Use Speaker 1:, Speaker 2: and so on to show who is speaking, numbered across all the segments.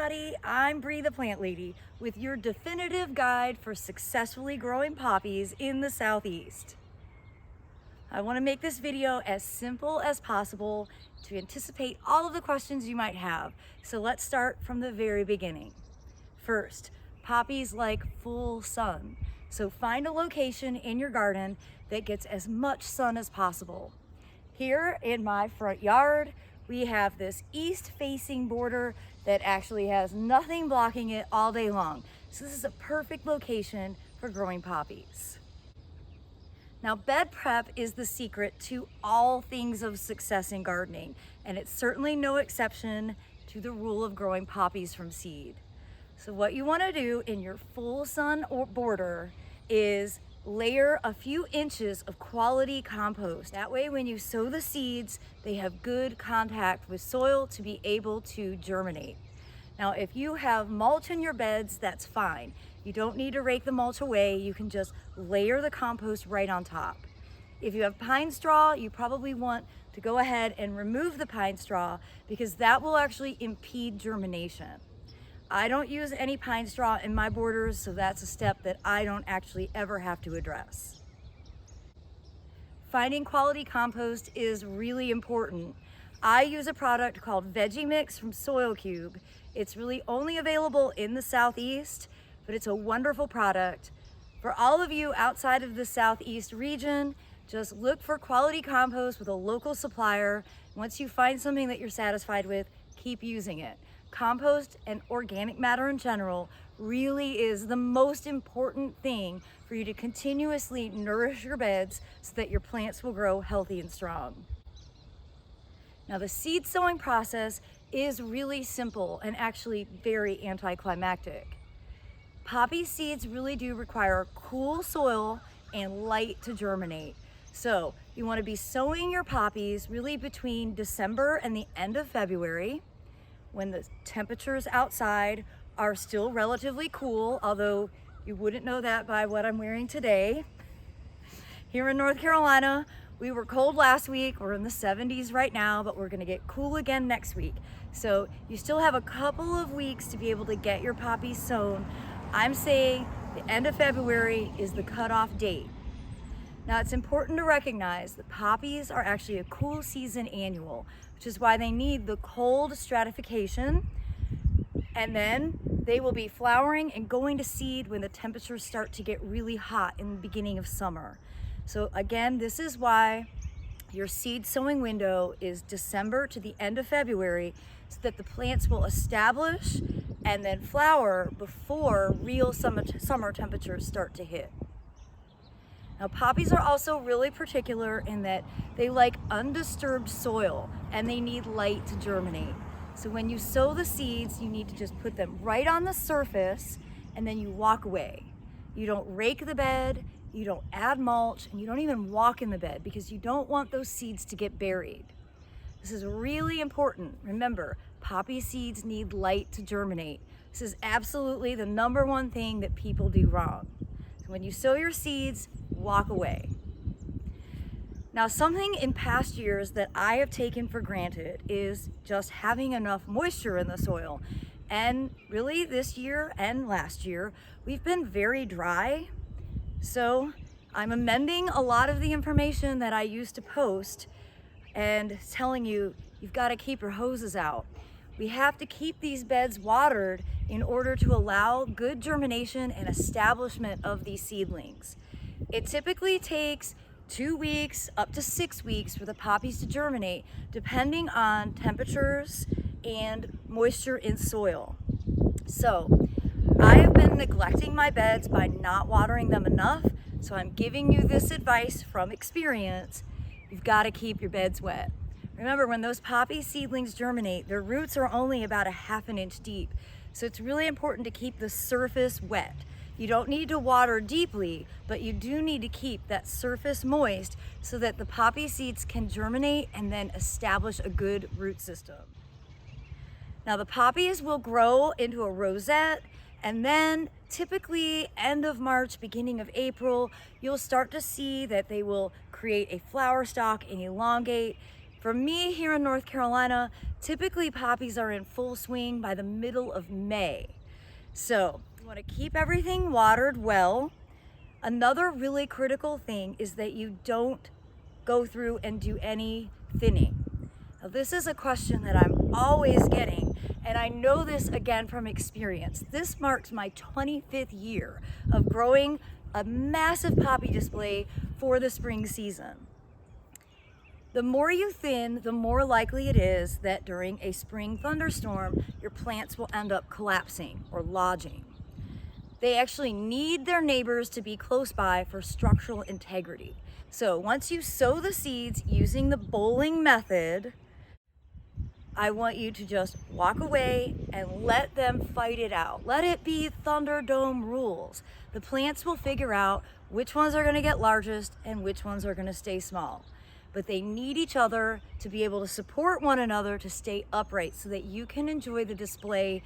Speaker 1: everybody, I'm Bree the Plant Lady with your definitive guide for successfully growing poppies in the Southeast. I want to make this video as simple as possible to anticipate all of the questions you might have. So let's start from the very beginning. First, poppies like full sun. So find a location in your garden that gets as much sun as possible. Here in my front yard, we have this east-facing border that actually has nothing blocking it all day long. So this is a perfect location for growing poppies. Now, bed prep is the secret to all things of success in gardening, and it's certainly no exception to the rule of growing poppies from seed. So what you want to do in your full sun or border is layer a few inches of quality compost. That way, when you sow the seeds, they have good contact with soil to be able to germinate. Now, if you have mulch in your beds, that's fine. You don't need to rake the mulch away. You can just layer the compost right on top. If you have pine straw, you probably want to go ahead and remove the pine straw because that will actually impede germination. I don't use any pine straw in my borders, so that's a step that I don't actually ever have to address. Finding quality compost is really important. I use a product called Veggie Mix from Soil Cube. It's really only available in the Southeast, but it's a wonderful product. For all of you outside of the Southeast region, just look for quality compost with a local supplier. Once you find something that you're satisfied with, keep using it. Compost and organic matter in general really is the most important thing for you to continuously nourish your beds so that your plants will grow healthy and strong. Now, the seed sowing process is really simple and actually very anticlimactic. Poppy seeds really do require cool soil and light to germinate. So you want to be sowing your poppies really between December and the end of February, when the temperatures outside are still relatively cool, although you wouldn't know that by what I'm wearing today. Here in North Carolina, we were cold last week. We're in the 70s right now, but we're gonna get cool again next week. So you still have a couple of weeks to be able to get your poppies sown. I'm saying the end of February is the cutoff date. Now, it's important to recognize that poppies are actually a cool season annual, which is why they need the cold stratification, and then they will be flowering and going to seed when the temperatures start to get really hot in the beginning of summer. So again, this is why your seed sowing window is December to the end of February, so that the plants will establish and then flower before real summer temperatures start to hit. Now, poppies are also really particular in that they like undisturbed soil and they need light to germinate. So when you sow the seeds, you need to just put them right on the surface and then you walk away. You don't rake the bed, you don't add mulch, and you don't even walk in the bed because you don't want those seeds to get buried. This is really important. Remember, poppy seeds need light to germinate. This is absolutely the number one thing that people do wrong. So when you sow your seeds, walk away. Now, something in past years that I have taken for granted is just having enough moisture in the soil. And really this year and last year, we've been very dry. So I'm amending a lot of the information that I used to post and telling you, you've got to keep your hoses out. We have to keep these beds watered in order to allow good germination and establishment of these seedlings. It typically takes 2 weeks up to 6 weeks for the poppies to germinate, depending on temperatures and moisture in soil. So I have been neglecting my beds by not watering them enough, so I'm giving you this advice from experience. You've got to keep your beds wet. Remember, when those poppy seedlings germinate, their roots are only about 1/2 inch deep. So it's really important to keep the surface wet. You don't need to water deeply, but you do need to keep that surface moist so that the poppy seeds can germinate and then establish a good root system. Now, the poppies will grow into a rosette, and then typically end of March, beginning of April, you'll start to see that they will create a flower stalk and elongate. For me here in North Carolina, Typically, poppies are in full swing by the middle of May. So you want to keep everything watered well. Another really critical thing is that you don't go through and do any thinning. Now, this is a question that I'm always getting, and I know this again from experience. This marks my 25th year of growing a massive poppy display for the spring season. The more you thin, the more likely it is that during a spring thunderstorm, your plants will end up collapsing or lodging. They actually need their neighbors to be close by for structural integrity. So once you sow the seeds using the bowling method, I want you to just walk away and let them fight it out. Let it be Thunderdome rules. The plants will figure out which ones are going to get largest and which ones are going to stay small. But they need each other to be able to support one another to stay upright so that you can enjoy the display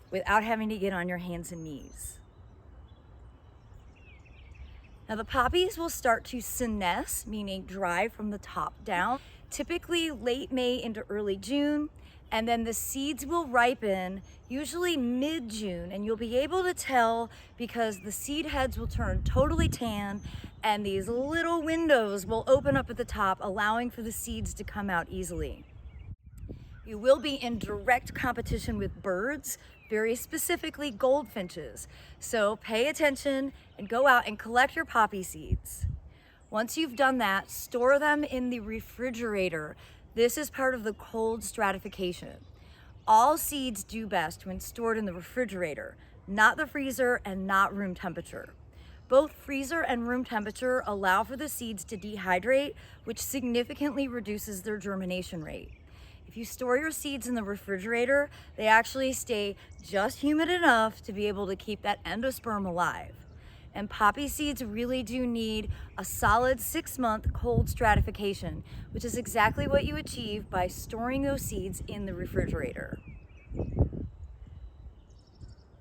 Speaker 1: without having to get on your hands and knees. Now the poppies will start to senesce, meaning dry from the top down, typically late May into early June, and then the seeds will ripen usually mid-June, and you'll be able to tell because the seed heads will turn totally tan and these little windows will open up at the top, allowing for the seeds to come out easily. You will be in direct competition with birds, very specifically goldfinches. So pay attention and go out and collect your poppy seeds. Once you've done that, store them in the refrigerator. This is part of the cold stratification. All seeds do best when stored in the refrigerator, not the freezer and not room temperature. Both freezer and room temperature allow for the seeds to dehydrate, which significantly reduces their germination rate. If you store your seeds in the refrigerator, they actually stay just humid enough to be able to keep that endosperm alive. And poppy seeds really do need a solid 6-month cold stratification, which is exactly what you achieve by storing those seeds in the refrigerator.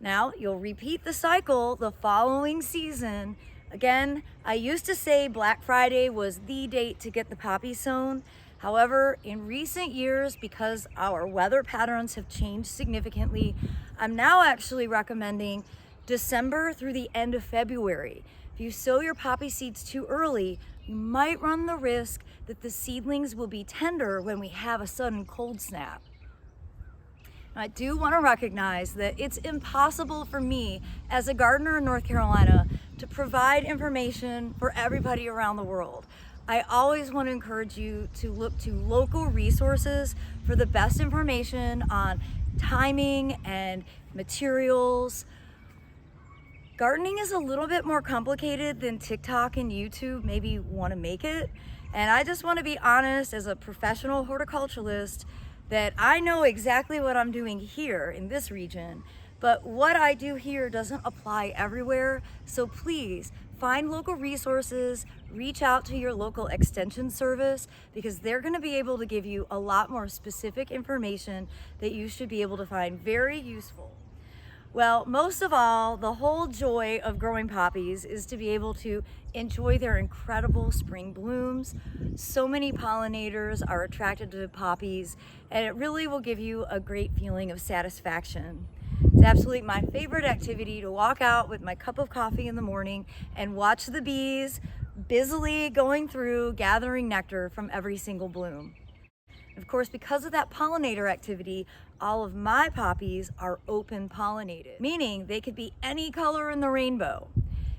Speaker 1: Now, you'll repeat the cycle the following season. Again, I used to say Black Friday was the date to get the poppies sown. However, in recent years, because our weather patterns have changed significantly, I'm now actually recommending December through the end of February. If you sow your poppy seeds too early, you might run the risk that the seedlings will be tender when we have a sudden cold snap. I do want to recognize that it's impossible for me as a gardener in North Carolina to provide information for everybody around the world. I always want to encourage you to look to local resources for the best information on timing and materials. Gardening is a little bit more complicated than TikTok and YouTube maybe want to make it. And I just want to be honest as a professional horticulturalist that I know exactly what I'm doing here in this region, but what I do here doesn't apply everywhere. So please find local resources, reach out to your local extension service because they're going to be able to give you a lot more specific information that you should be able to find very useful. Well, most of all, the whole joy of growing poppies is to be able to enjoy their incredible spring blooms. So many pollinators are attracted to poppies, and it really will give you a great feeling of satisfaction. It's absolutely my favorite activity to walk out with my cup of coffee in the morning and watch the bees busily going through, gathering nectar from every single bloom. Of course, because of that pollinator activity, all of my poppies are open pollinated, meaning they could be any color in the rainbow.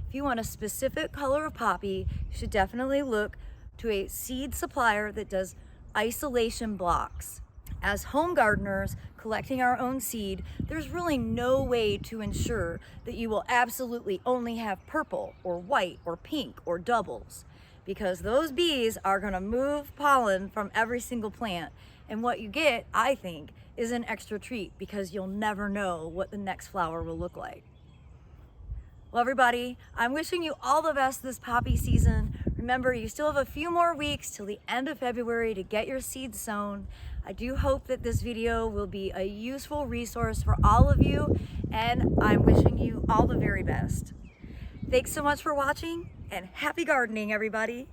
Speaker 1: If you want a specific color of poppy, you should definitely look to a seed supplier that does isolation blocks. As home gardeners collecting our own seed, there's really no way to ensure that you will absolutely only have purple or white or pink or doubles, because those bees are going to move pollen from every single plant. And what you get, I think, is an extra treat because you'll never know what the next flower will look like. Well, everybody, I'm wishing you all the best this poppy season. Remember, you still have a few more weeks till the end of February to get your seeds sown. I do hope that this video will be a useful resource for all of you, and I'm wishing you all the very best. Thanks so much for watching, and happy gardening, everybody.